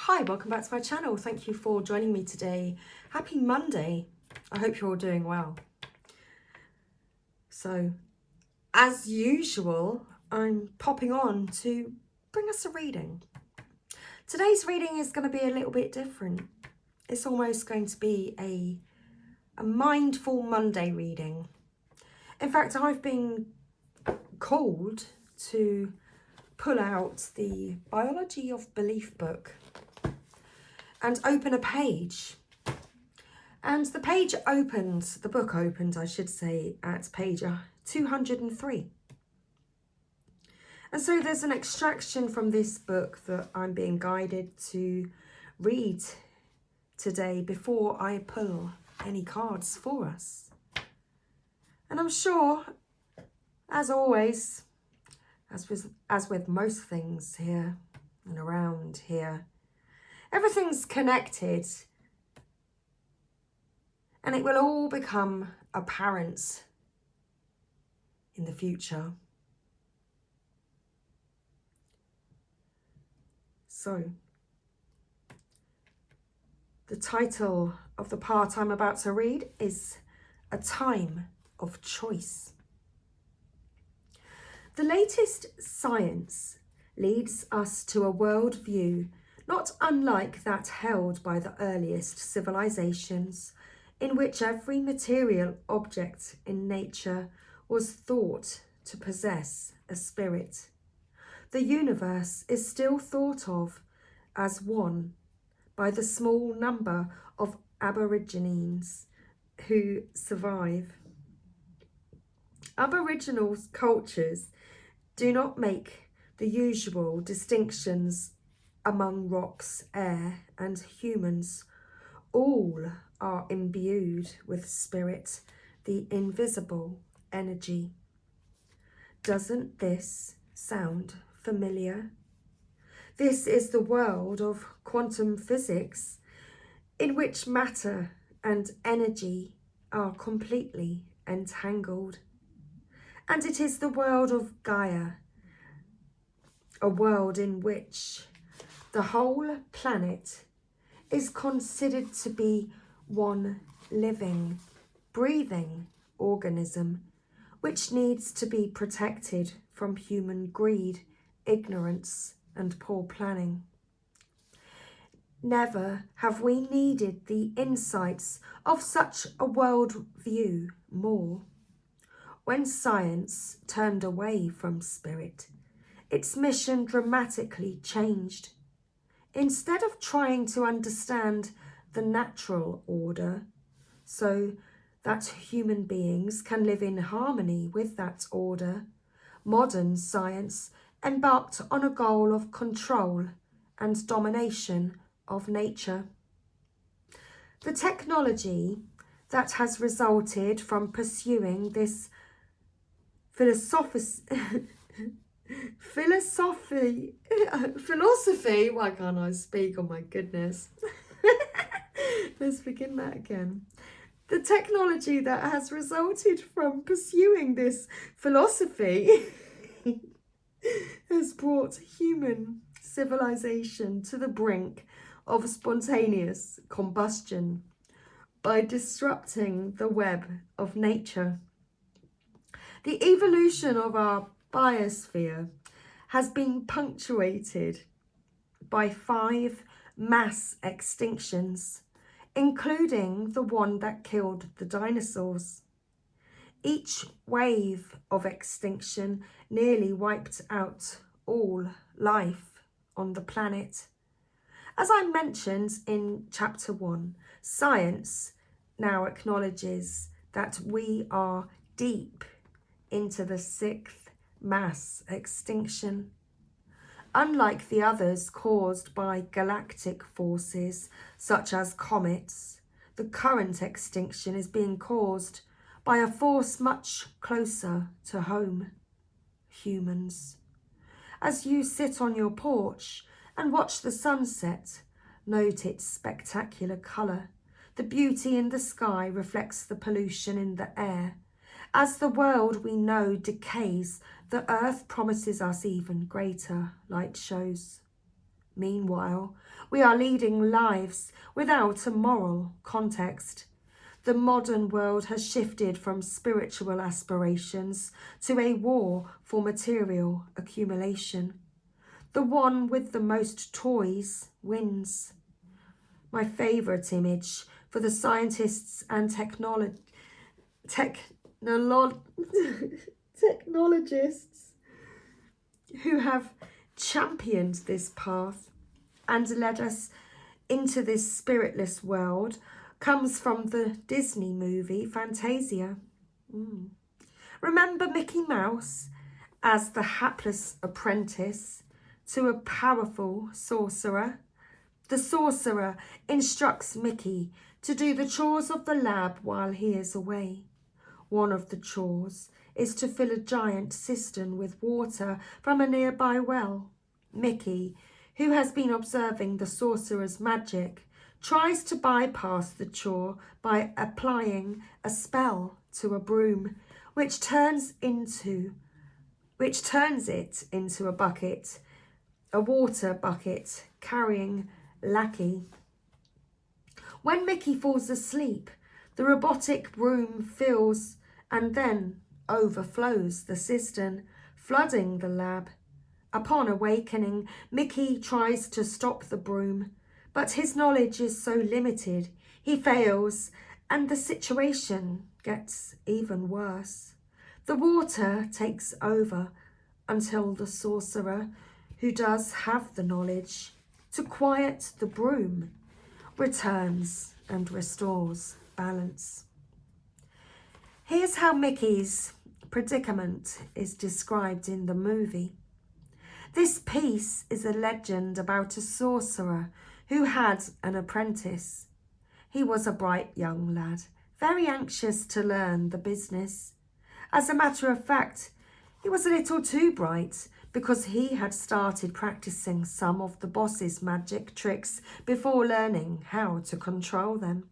Hi, welcome back to my channel. Thank you for joining me today. Happy Monday. I hope you're all doing well. So, as usual, I'm popping on to bring us a reading. Today's reading is going to be a little bit different. It's almost going to be a mindful Monday reading. In fact, I've been called to pull out the Biology of Belief book and open a page. And the book opened, I should say, at page 203. And so there's an extraction from this book that I'm being guided to read today before I pull any cards for us. And I'm sure, as always, as with most things here and around here, everything's connected. And it will all become apparent in the future. So, the title of the part I'm about to read is A Time of Choice. The latest science leads us to a worldview not unlike that held by the earliest civilizations, in which every material object in nature was thought to possess a spirit. The universe is still thought of as one by the small number of aborigines who survive. Aboriginal cultures do not make the usual distinctions among rocks, air, and humans. All are imbued with spirit, the invisible energy. Doesn't this sound familiar? This is the world of quantum physics, in which matter and energy are completely entangled. And it is the world of Gaia, a world in which the whole planet is considered to be one living, breathing organism, which needs to be protected from human greed, ignorance, and poor planning. Never have we needed the insights of such a world view more. When science turned away from spirit, its mission dramatically changed. Instead of trying to understand the natural order so that human beings can live in harmony with that order, modern science embarked on a goal of control and domination of nature. The technology that has resulted from pursuing this philosophy, why can't I speak? Oh my goodness. Let's begin that again. The technology that has resulted from pursuing this philosophy has brought human civilization to the brink of spontaneous combustion by disrupting the web of nature. The evolution of our biosphere has been punctuated by 5 mass extinctions, including the one that killed the dinosaurs. Each wave of extinction nearly wiped out all life on the planet. As I mentioned in chapter 1, science now acknowledges that we are deep into the 6th mass extinction. Unlike the others caused by galactic forces such as comets, the current extinction is being caused by a force much closer to home, humans. As you sit on your porch and watch the sunset, note its spectacular colour. The beauty in the sky reflects the pollution in the air. As the world we know decays, the earth promises us even greater light shows. Meanwhile, we are leading lives without a moral context. The modern world has shifted from spiritual aspirations to a war for material accumulation. The one with the most toys wins. My favourite image for the scientists and technologists who have championed this path and led us into this spiritless world comes from the Disney movie Fantasia. Remember Mickey Mouse as the hapless apprentice to a powerful sorcerer? The sorcerer instructs Mickey to do the chores of the lab while he is away. One of the chores is to fill a giant cistern with water from a nearby well. Mickey, who has been observing the sorcerer's magic, tries to bypass the chore by applying a spell to a broom, which turns it into a bucket, a water bucket carrying Lackey. When Mickey falls asleep, the robotic broom fills and then overflows the cistern, flooding the lab. Upon awakening, Mickey tries to stop the broom, but his knowledge is so limited, he fails, and the situation gets even worse. The water takes over until the sorcerer, who does have the knowledge to quiet the broom, returns and restores balance. Here's how Mickey's predicament is described in the movie. This piece is a legend about a sorcerer who had an apprentice. He was a bright young lad, very anxious to learn the business. As a matter of fact, he was a little too bright because he had started practicing some of the boss's magic tricks before learning how to control them.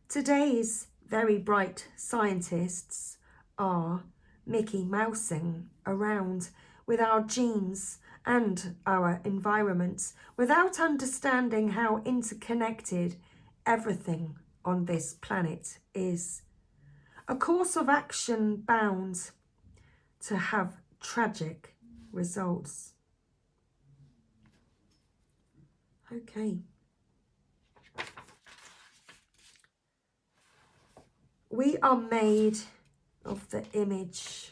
Today's very bright scientists are Mickey Mousing around with our genes and our environment without understanding how interconnected everything on this planet is. A course of action bound to have tragic results. Okay. We are made of the image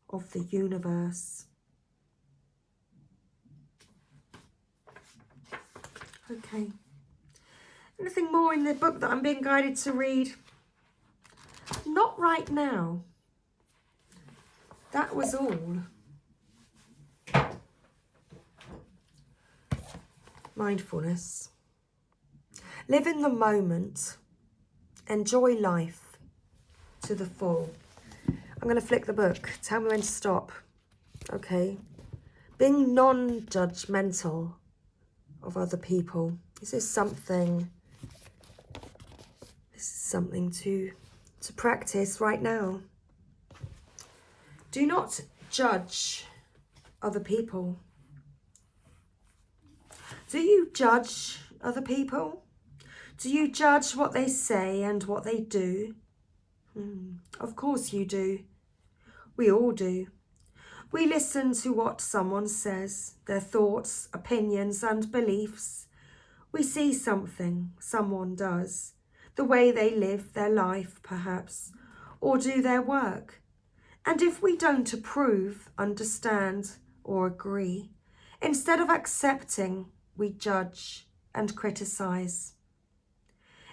of the universe. Okay. Anything more in the book that I'm being guided to read? Not right now. That was all. Mindfulness. Live in the moment. Enjoy life to the full. I'm going to flick the book. Tell me when to stop. Okay. Being non-judgmental of other people. This is something to practice right now. Do not judge other people. Do you judge other people? Do you judge what they say and what they do? Of course you do. We all do. We listen to what someone says, their thoughts, opinions and beliefs. We see something someone does, the way they live their life perhaps, or do their work. And if we don't approve, understand or agree, instead of accepting, we judge and criticise.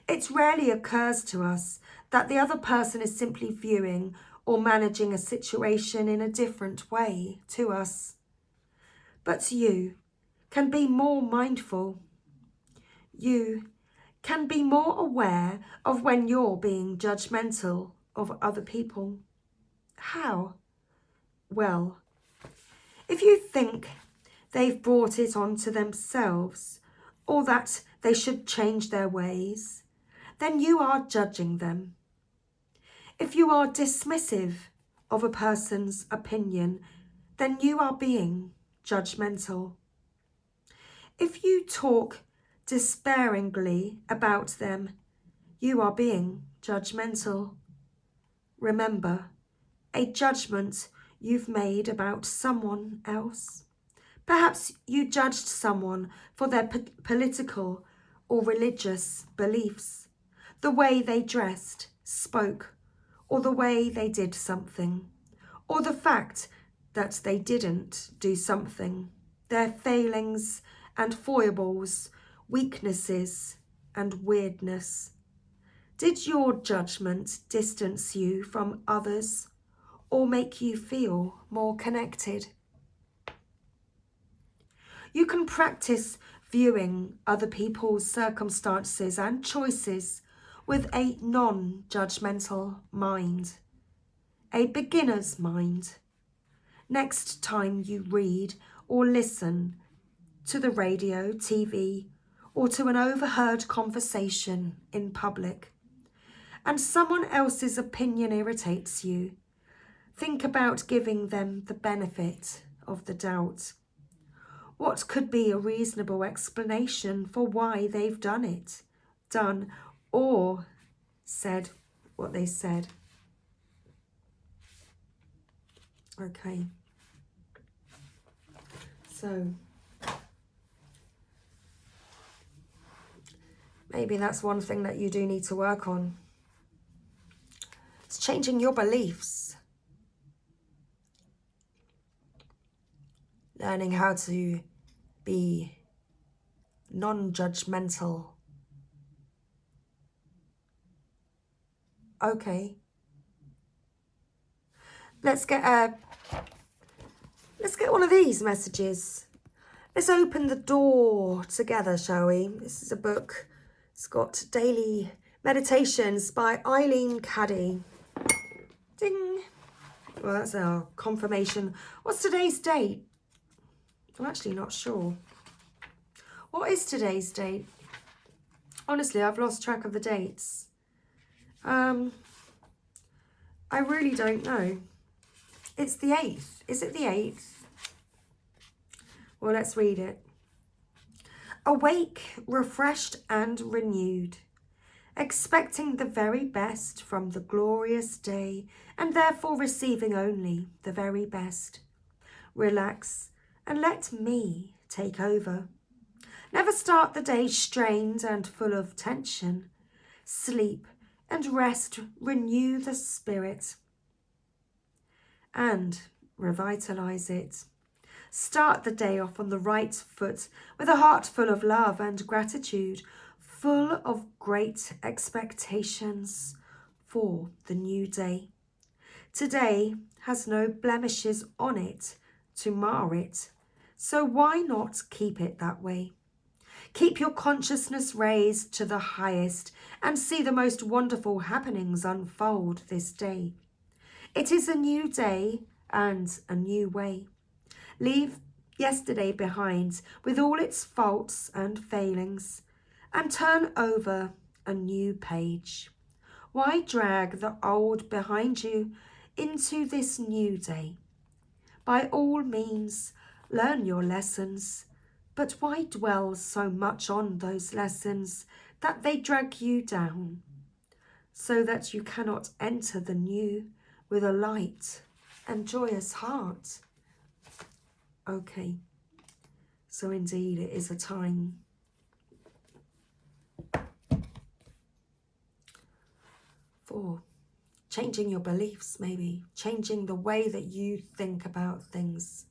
It rarely occurs to us that the other person is simply viewing or managing a situation in a different way to us. But you can be more mindful. You can be more aware of when you're being judgmental of other people. How? Well, if you think they've brought it onto themselves or that they should change their ways, then you are judging them. If you are dismissive of a person's opinion, then you are being judgmental. If you talk despairingly about them, you are being judgmental. Remember, a judgment you've made about someone else. Perhaps you judged someone for their political or religious beliefs, the way they dressed, spoke, or the way they did something, or the fact that they didn't do something, their failings and foibles, weaknesses and weirdness. Did your judgment distance you from others or make you feel more connected? You can practice viewing other people's circumstances and choices with a non-judgmental mind, a beginner's mind. Next time you read or listen to the radio, TV, or to an overheard conversation in public, and someone else's opinion irritates you, think about giving them the benefit of the doubt. What could be a reasonable explanation for why they've done, or said what they said? Okay. So, maybe that's one thing that you do need to work on. It's changing your beliefs. Learning how to be non-judgmental. Okay. Let's get one of these messages. Let's open the door together, shall we? This is a book. It's got daily meditations by Eileen Caddy. Ding. Well, that's our confirmation. What's today's date? I'm actually not sure. What is today's date? Honestly, I've lost track of the dates. I really don't know. It's the 8th. Is it the 8th? Well, let's read it. Awake, refreshed and renewed, expecting the very best from the glorious day, and therefore receiving only the very best. Relax and let me take over. Never start the day strained and full of tension. Sleep and rest renew the spirit and revitalize it. Start the day off on the right foot with a heart full of love and gratitude, full of great expectations for the new day. Today has no blemishes on it to mar it, so why not keep it that way? Keep your consciousness raised to the highest and see the most wonderful happenings unfold this day. It is a new day and a new way. Leave yesterday behind with all its faults and failings and turn over a new page. Why drag the old behind you into this new day? By all means, learn your lessons, but why dwell so much on those lessons that they drag you down, so that you cannot enter the new with a light and joyous heart? Okay, so indeed it is a time for changing your beliefs, maybe changing the way that you think about things,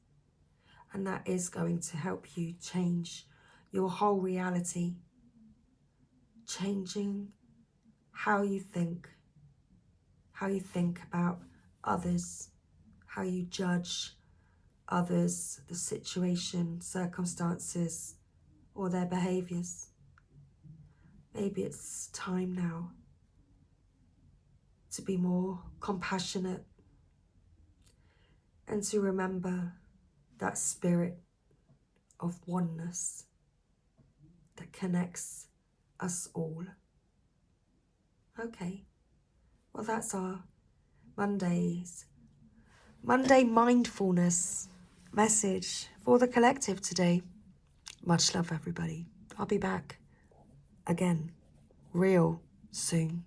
and that is going to help you change your whole reality. Changing how you think about others, how you judge others, the situation, circumstances, or their behaviours. Maybe it's time now to be more compassionate and to remember that spirit of oneness that connects us all. Okay, well, that's our Monday mindfulness message for the collective today. Much love, everybody. I'll be back again real soon.